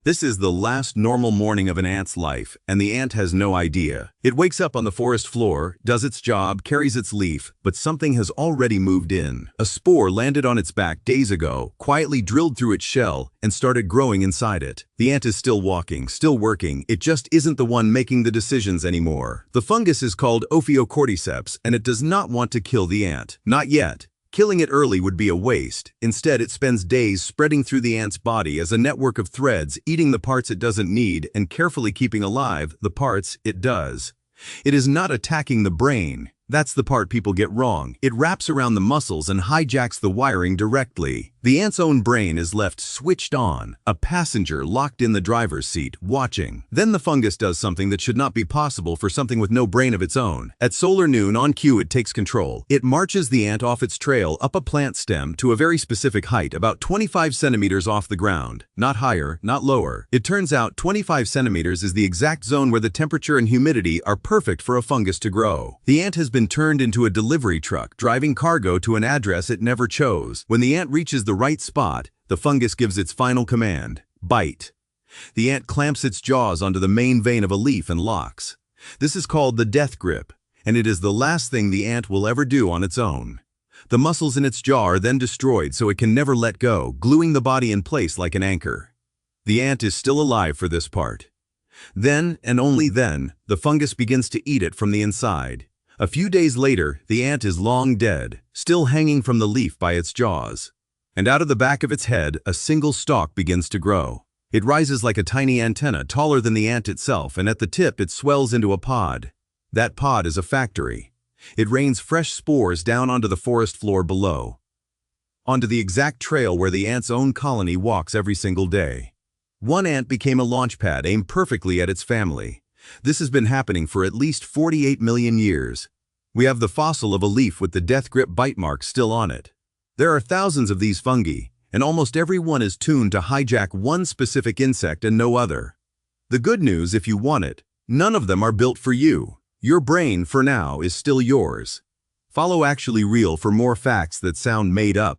This is the last normal morning of an ant's life, and the ant has no idea. It wakes up on the forest floor, does its job, carries its leaf, but something has already moved in. A spore landed on its back days ago, quietly drilled through its shell, and started growing inside it. The ant is still walking, still working, it just isn't the one making the decisions anymore. The fungus is called Ophiocordyceps, and it does not want to kill the ant. Not yet. Killing it early would be a waste. Instead, it spends days spreading through the ant's body as a network of threads, eating the parts it doesn't need and carefully keeping alive the parts it does. It is not attacking the brain. That's the part people get wrong. It wraps around the muscles and hijacks the wiring directly. The ant's own brain is left switched on, a passenger locked in the driver's seat, watching. Then the fungus does something that should not be possible for something with no brain of its own. At solar noon, on cue, it takes control. It marches the ant off its trail up a plant stem to a very specific height, about 25 centimeters off the ground. Not higher, not lower. It turns out 25 centimeters is the exact zone where the temperature and humidity are perfect for a fungus to grow. The ant has been turned into a delivery truck, driving cargo to an address it never chose. When the ant reaches the right spot, the fungus gives its final command: bite. The ant clamps its jaws onto the main vein of a leaf and locks. This is called the death grip, and it is the last thing the ant will ever do on its own. The muscles in its jaw are then destroyed so it can never let go, gluing the body in place like an anchor. The ant is still alive for this part. Then, and only then, the fungus begins to eat it from the inside. A few days later, the ant is long dead, still hanging from the leaf by its jaws. And out of the back of its head, a single stalk begins to grow. It rises like a tiny antenna, taller than the ant itself, and at the tip it swells into a pod. That pod is a factory. It rains fresh spores down onto the forest floor below, onto the exact trail where the ant's own colony walks every single day. One ant became a launch pad aimed perfectly at its family. This has been happening for at least 48 million years. We have the fossil of a leaf with the death grip bite mark still on it. There are thousands of these fungi, and almost every one is tuned to hijack one specific insect and no other. The good news, if you want it, none of them are built for you. Your brain, for now, is still yours. Follow Actually Real for more facts that sound made up.